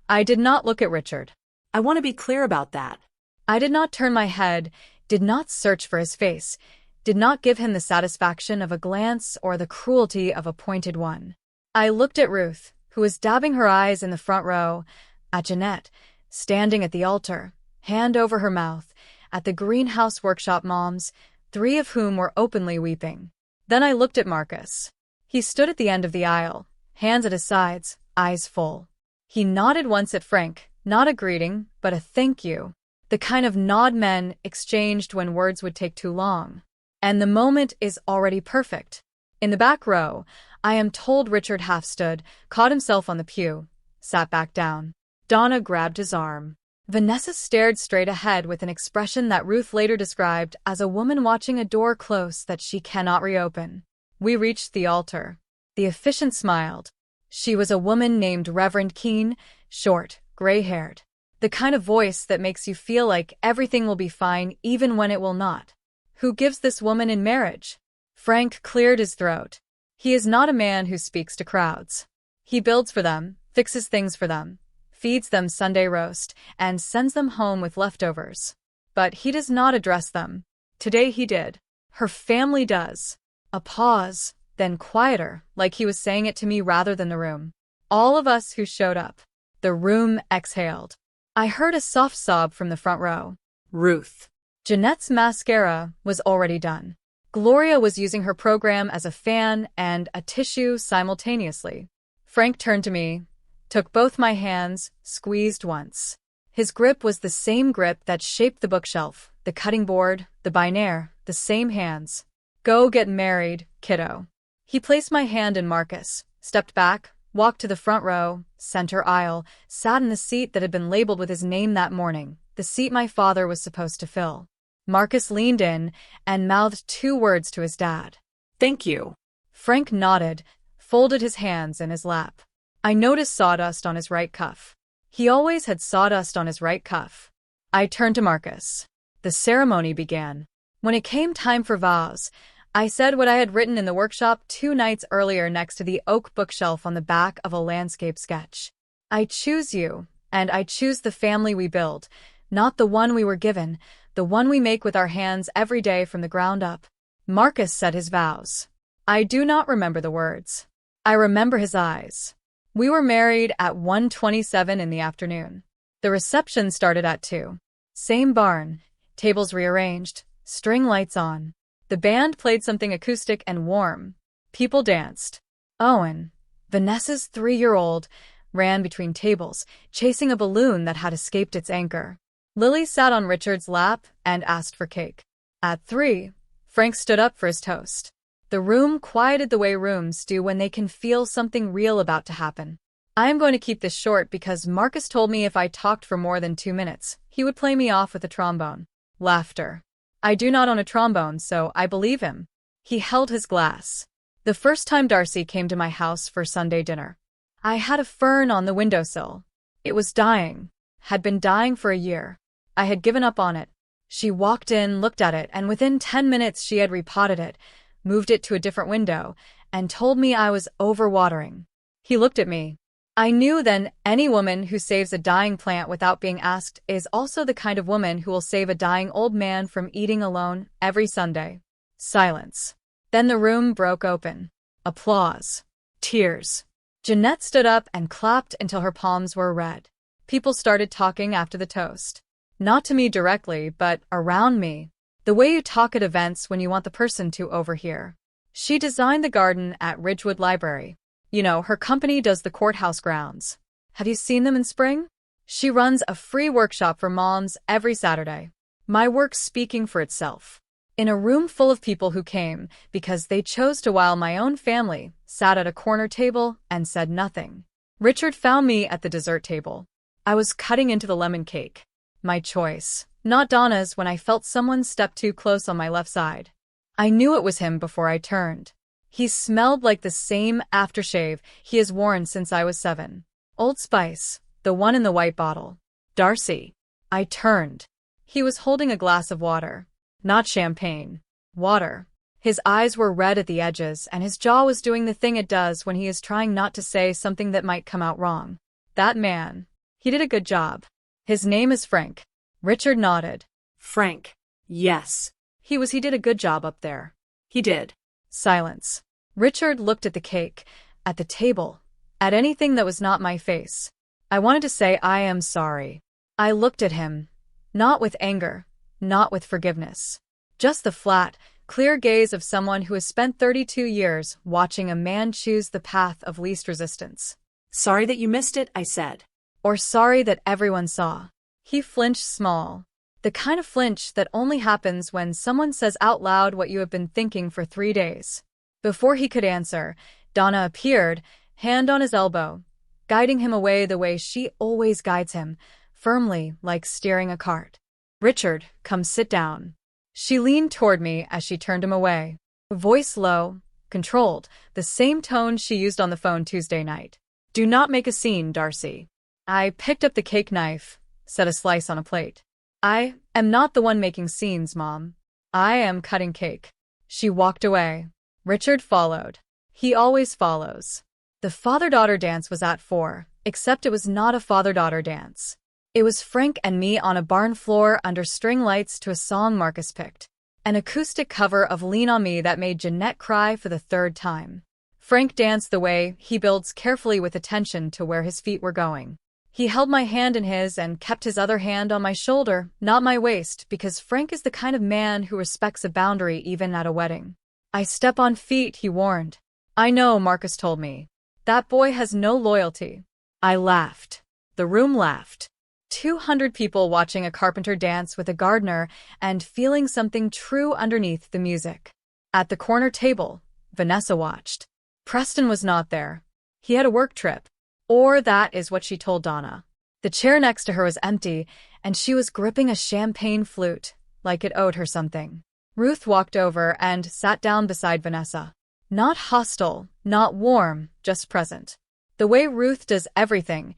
[SPEAKER 1] I did not look at Richard.
[SPEAKER 2] I want to be clear about that.
[SPEAKER 1] I did not turn my head, did not search for his face, did not give him the satisfaction of a glance or the cruelty of a pointed one. I looked at Ruth, who was dabbing her eyes in the front row, at Jeanette, standing at the altar, hand over her mouth, at the greenhouse workshop moms, 3 of whom were openly weeping. Then I looked at Marcus. He stood at the end of the aisle, hands at his sides, eyes full. He nodded once at Frank, not a greeting, but a thank you, the kind of nod men exchanged when words would take too long. And the moment is already perfect. In the back row, I am told Richard half stood, caught himself on the pew, sat back down. Donna grabbed his arm. Vanessa stared straight ahead with an expression that Ruth later described as a woman watching a door close that she cannot reopen. We reached the altar. The officiant smiled. She was a woman named Reverend Keene, short, gray-haired. The kind of voice that makes you feel like everything will be fine even when it will not. Who gives this woman in marriage? Frank cleared his throat. He is not a man who speaks to crowds. He builds for them, fixes things for them, feeds them Sunday roast, and sends them home with leftovers. But he does not address them. Today he did. Her family does. A pause, then quieter, like he was saying it to me rather than the room. All of us who showed up. The room exhaled. I heard a soft sob from the front row.
[SPEAKER 2] Ruth.
[SPEAKER 1] Jeanette's mascara was already done. Gloria was using her program as a fan and a tissue simultaneously. Frank turned to me, took both my hands, squeezed once. His grip was the same grip that shaped the bookshelf, the cutting board, the binaire, the same hands. Go get married, kiddo. He placed my hand in Marcus, stepped back, walked to the front row, center aisle, sat in the seat that had been labeled with his name that morning, the seat my father was supposed to fill. Marcus leaned in and mouthed 2 words to his dad.
[SPEAKER 2] Thank you.
[SPEAKER 1] Frank nodded, folded his hands in his lap. I noticed sawdust on his right cuff. He always had sawdust on his right cuff. I turned to Marcus. The ceremony began. When it came time for vows, I said what I had written in the workshop 2 nights earlier next to the oak bookshelf on the back of a landscape sketch. I choose you, and I choose the family we build, not the one we were given, the one we make with our hands every day from the ground up. Marcus said his vows. I do not remember the words. I remember his eyes. We were married at 1:27 in the afternoon. The reception started at 2. Same barn, tables rearranged, string lights on. The band played something acoustic and warm. People danced. Owen, Vanessa's 3-year-old, ran between tables, chasing a balloon that had escaped its anchor. Lily sat on Richard's lap and asked for cake. At 3, Frank stood up for his toast. The room quieted the way rooms do when they can feel something real about to happen. I am going to keep this short because Marcus told me if I talked for more than 2 minutes, he would play me off with a trombone. Laughter. I do not own a trombone, so I believe him. He held his glass. The first time Darcy came to my house for Sunday dinner, I had a fern on the windowsill. It was dying, had been dying for a year. I had given up on it. She walked in, looked at it, and within 10 minutes she had repotted it, moved it to a different window, and told me I was overwatering. He looked at me. I knew then any woman who saves a dying plant without being asked is also the kind of woman who will save a dying old man from eating alone every Sunday. Silence. Then the room broke open. Applause. Tears. Jeanette stood up and clapped until her palms were red. People started talking after the toast. Not to me directly, but around me. The way you talk at events when you want the person to overhear. She designed the garden at Ridgewood Library. You know, her company does the courthouse grounds. Have you seen them in spring? She runs a free workshop for moms every Saturday. My work speaking for itself. In a room full of people who came because they chose to while my own family sat at a corner table and said nothing. Richard found me at the dessert table. I was cutting into the lemon cake. My choice, not Donna's, when I felt someone step too close on my left side. I knew it was him before I turned. He smelled like the same aftershave he has worn since I was 7. Old Spice, the one in the white bottle. Darcy. I turned. He was holding a glass of water. Not champagne. Water. His eyes were red at the edges, and his jaw was doing the thing it does when he is trying not to say something that might come out wrong. That man. He did a good job. His name is Frank. Richard nodded.
[SPEAKER 2] Frank. Yes.
[SPEAKER 1] He did a good job up there.
[SPEAKER 2] He did.
[SPEAKER 1] Silence. Richard looked at the cake, at the table, at anything that was not my face. I wanted to say I am sorry. I looked at him. Not with anger, not with forgiveness. Just the flat, clear gaze of someone who has spent 32 years watching a man choose the path of least resistance.
[SPEAKER 2] Sorry that you missed it, I said.
[SPEAKER 1] Or sorry that everyone saw. He flinched small. The kind of flinch that only happens when someone says out loud what you have been thinking for 3 days. Before he could answer, Donna appeared, hand on his elbow, guiding him away the way she always guides him, firmly, like steering a cart. Richard, come sit down. She leaned toward me as she turned him away. Voice low, controlled, the same tone she used on the phone Tuesday night. Do not make a scene, Darcy. I picked up the cake knife, set a slice on a plate. I am not the one making scenes, Mom. I am cutting cake. She walked away. Richard followed. He always follows. The father-daughter dance was at 4, except it was not a father-daughter dance. It was Frank and me on a barn floor under string lights to a song Marcus picked. An acoustic cover of Lean on Me that made Jeanette cry for the 3rd time. Frank danced the way he builds, carefully with attention to where his feet were going. He held my hand in his and kept his other hand on my shoulder, not my waist, because Frank is the kind of man who respects a boundary even at a wedding. I step on feet, he warned. I know, Marcus told me. That boy has no loyalty. I laughed. The room laughed. 200 people watching a carpenter dance with a gardener and feeling something true underneath the music. At the corner table, Vanessa watched. Preston was not there. He had a work trip. Or that is what she told Donna. The chair next to her was empty, and she was gripping a champagne flute, like it owed her something. Ruth walked over and sat down beside Vanessa. Not hostile, not warm, just present. The way Ruth does everything.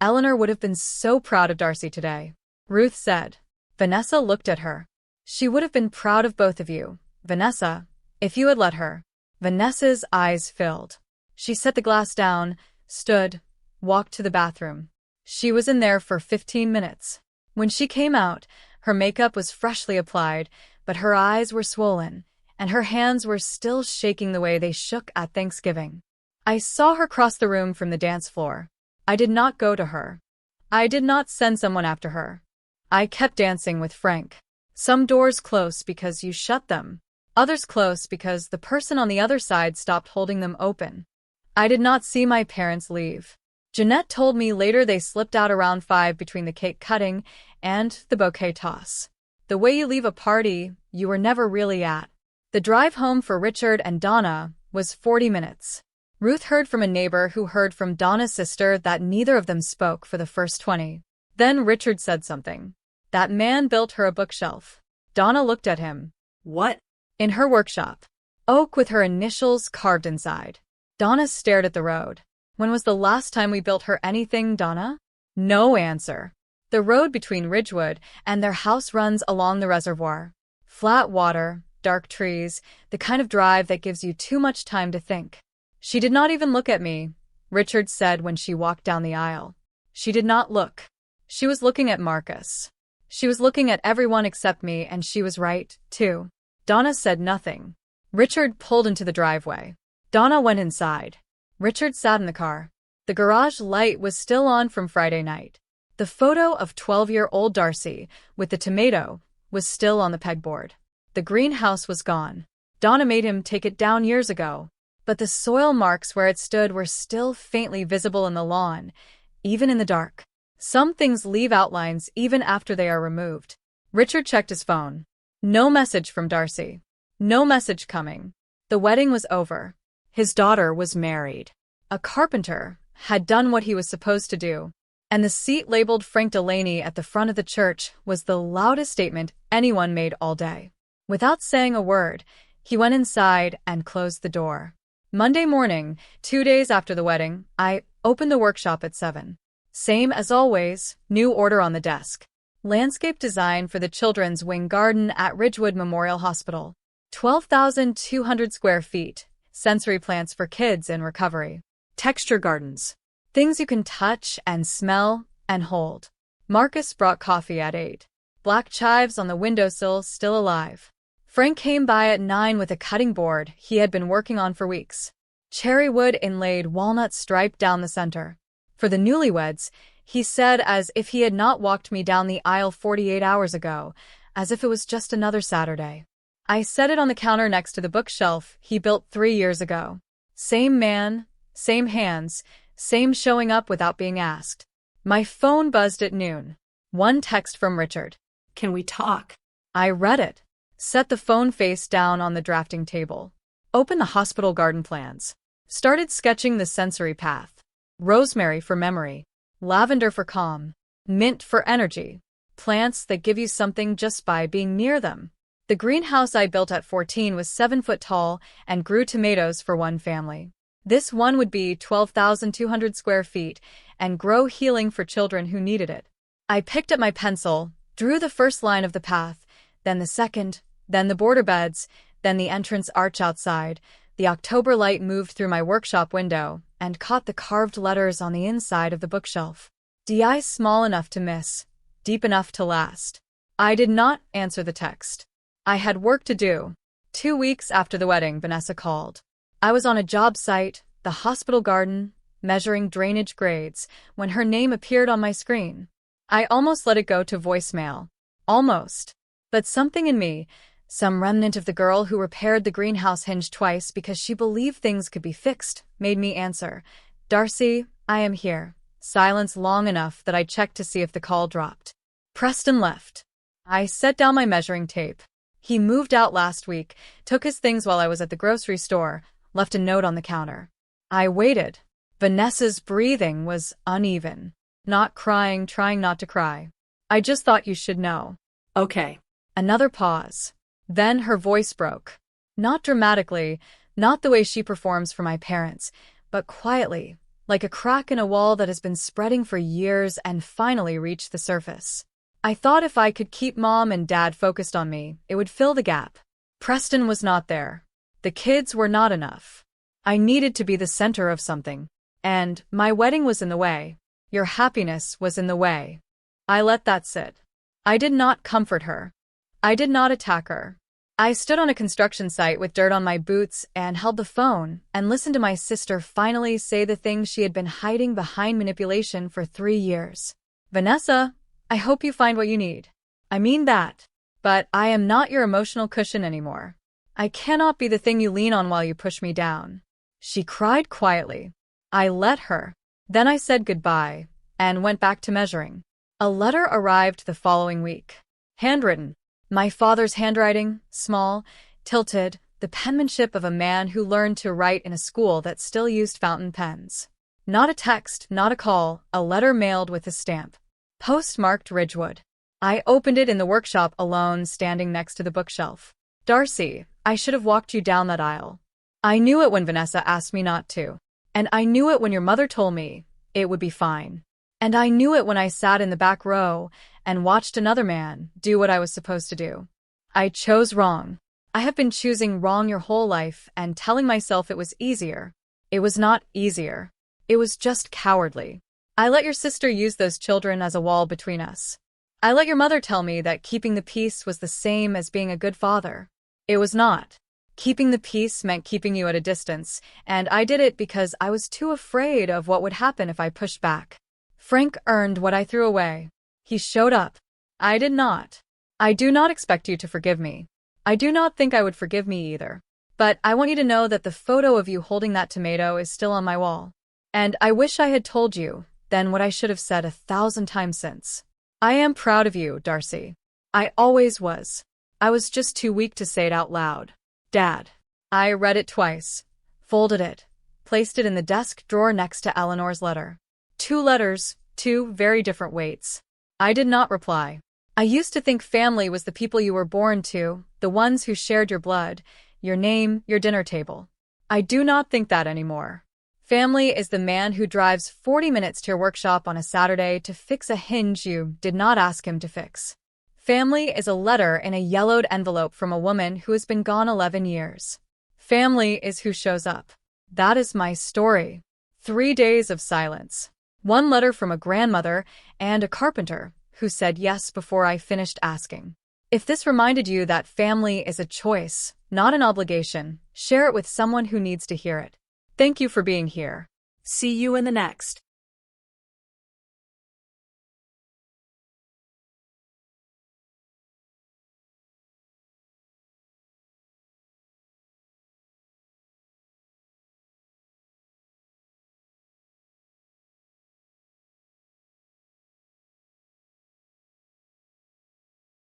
[SPEAKER 1] Eleanor would have been so proud of Darcy today. Ruth said. Vanessa looked at her. She would have been proud of both of you, Vanessa, if you had let her. Vanessa's eyes filled. She set the glass down, stood, walked to the bathroom. She was in there for 15 minutes. When she came out, her makeup was freshly applied, but her eyes were swollen, and her hands were still shaking the way they shook at Thanksgiving. I saw her cross the room from the dance floor. I did not go to her. I did not send someone after her. I kept dancing with Frank. Some doors close because you shut them. Others close because the person on the other side stopped holding them open. I did not see my parents leave. Jeanette told me later they slipped out around 5 between the cake cutting and the bouquet toss. The way you leave a party you were never really at. The drive home for Richard and Donna was 40 minutes. Ruth heard from a neighbor who heard from Donna's sister that neither of them spoke for the first 20. Then Richard said something. That man built her a bookshelf. Donna looked at him.
[SPEAKER 2] What?
[SPEAKER 1] In her workshop. Oak with her initials carved inside. Donna stared at the road. When was the last time we built her anything, Donna? No answer. The road between Ridgewood and their house runs along the reservoir. Flat water, dark trees, the kind of drive that gives you too much time to think. She did not even look at me, Richard said when she walked down the aisle. She did not look. She was looking at Marcus. She was looking at everyone except me, and she was right, too. Donna said nothing. Richard pulled into the driveway. Donna went inside. Richard sat in the car. The garage light was still on from Friday night. The photo of 12-year-old Darcy, with the tomato, was still on the pegboard. The greenhouse was gone. Donna made him take it down years ago, but the soil marks where it stood were still faintly visible in the lawn, even in the dark. Some things leave outlines even after they are removed. Richard checked his phone. No message from Darcy. No message coming. The wedding was over. His daughter was married. A carpenter had done what he was supposed to do, and the seat labeled Frank Delaney at the front of the church was the loudest statement anyone made all day. Without saying a word, He went inside and closed the door. Monday morning, 2 days after the wedding, I opened the workshop at 7. Same as always, new order on the desk. Landscape design for the children's wing garden at Ridgewood Memorial Hospital. 12,200 square feet. Sensory plants for kids in recovery.
[SPEAKER 2] Texture gardens.
[SPEAKER 1] Things you can touch and smell and hold. Marcus brought coffee at 8. Black chives on the windowsill still alive. Frank came by at 9 with a cutting board he had been working on for weeks. Cherry wood inlaid walnut stripe down the center. For the newlyweds, he said, as if he had not walked me down the aisle 48 hours ago, as if it was just another Saturday. I set it on the counter next to the bookshelf he built 3 years ago. Same man, same hands, same showing up without being asked. My phone buzzed at noon. One text from Richard.
[SPEAKER 2] Can we talk?
[SPEAKER 1] I read it. Set the phone face down on the drafting table. Opened the hospital garden plans. Started sketching the sensory path. Rosemary for memory. Lavender for calm. Mint for energy. Plants that give you something just by being near them. The greenhouse I built at 14 was 7 foot tall and grew tomatoes for one family. This one would be 12,200 square feet and grow healing for children who needed it. I picked up my pencil, drew the first line of the path, then the second, then the border beds, then the entrance arch outside. The October light moved through my workshop window and caught the carved letters on the inside of the bookshelf. DI small enough to miss, deep enough to last. I did not answer the text. I had work to do. 2 weeks after the wedding, Vanessa called. I was on a job site, the hospital garden, measuring drainage grades, when her name appeared on my screen. I almost let it go to voicemail. Almost. But something in me, some remnant of the girl who repaired the greenhouse hinge twice because she believed things could be fixed, made me answer. Darcy, I am here. Silence long enough that I checked to see if the call dropped. Preston left. I set down my measuring tape. He moved out last week, took his things while I was at the grocery store, left a note on the counter. I waited. Vanessa's breathing was uneven. Not crying, trying not to cry. I just thought you should know.
[SPEAKER 2] Okay.
[SPEAKER 1] Another pause. Then her voice broke. Not dramatically, not the way she performs for my parents, but quietly, like a crack in a wall that has been spreading for years and finally reached the surface. I thought if I could keep Mom and Dad focused on me, it would fill the gap. Preston was not there. The kids were not enough. I needed to be the center of something. And my wedding was in the way. Your happiness was in the way. I let that sit. I did not comfort her. I did not attack her. I stood on a construction site with dirt on my boots and held the phone and listened to my sister finally say the things she had been hiding behind manipulation for 3 years. Vanessa, I hope you find what you need. I mean that. But I am not your emotional cushion anymore. I cannot be the thing you lean on while you push me down. She cried quietly. I let her. Then I said goodbye and went back to measuring. A letter arrived the following week. Handwritten. My father's handwriting, small, tilted, the penmanship of a man who learned to write in a school that still used fountain pens. Not a text, not a call, a letter mailed with a stamp. Postmarked Ridgewood. I opened it in the workshop alone, standing next to the bookshelf. Darcy, I should have walked you down that aisle. I knew it when Vanessa asked me not to. And I knew it when your mother told me it would be fine. And I knew it when I sat in the back row and watched another man do what I was supposed to do. I chose wrong. I have been choosing wrong your whole life and telling myself it was easier. It was not easier. It was just cowardly. I let your sister use those children as a wall between us. I let your mother tell me that keeping the peace was the same as being a good father. It was not. Keeping the peace meant keeping you at a distance, and I did it because I was too afraid of what would happen if I pushed back. Frank earned what I threw away. He showed up. I did not. I do not expect you to forgive me. I do not think I would forgive me either. But I want you to know that the photo of you holding that tomato is still on my wall. And I wish I had told you then what I should have said 1,000 times since. I am proud of you, Darcy. I always was. I was just too weak to say it out loud. Dad. I read it twice, folded it, placed it in the desk drawer next to Eleanor's letter. 2 letters, 2 very different weights. I did not reply. I used to think family was the people you were born to, the ones who shared your blood, your name, your dinner table. I do not think that anymore. Family is the man who drives 40 minutes to your workshop on a Saturday to fix a hinge you did not ask him to fix. Family is a letter in a yellowed envelope from a woman who has been gone 11 years. Family is who shows up. That is my story. 3 days of silence. One letter from a grandmother and a carpenter who said yes before I finished asking. If this reminded you that family is a choice, not an obligation, share it with someone who needs to hear it. Thank you for being here.
[SPEAKER 2] See you in the next.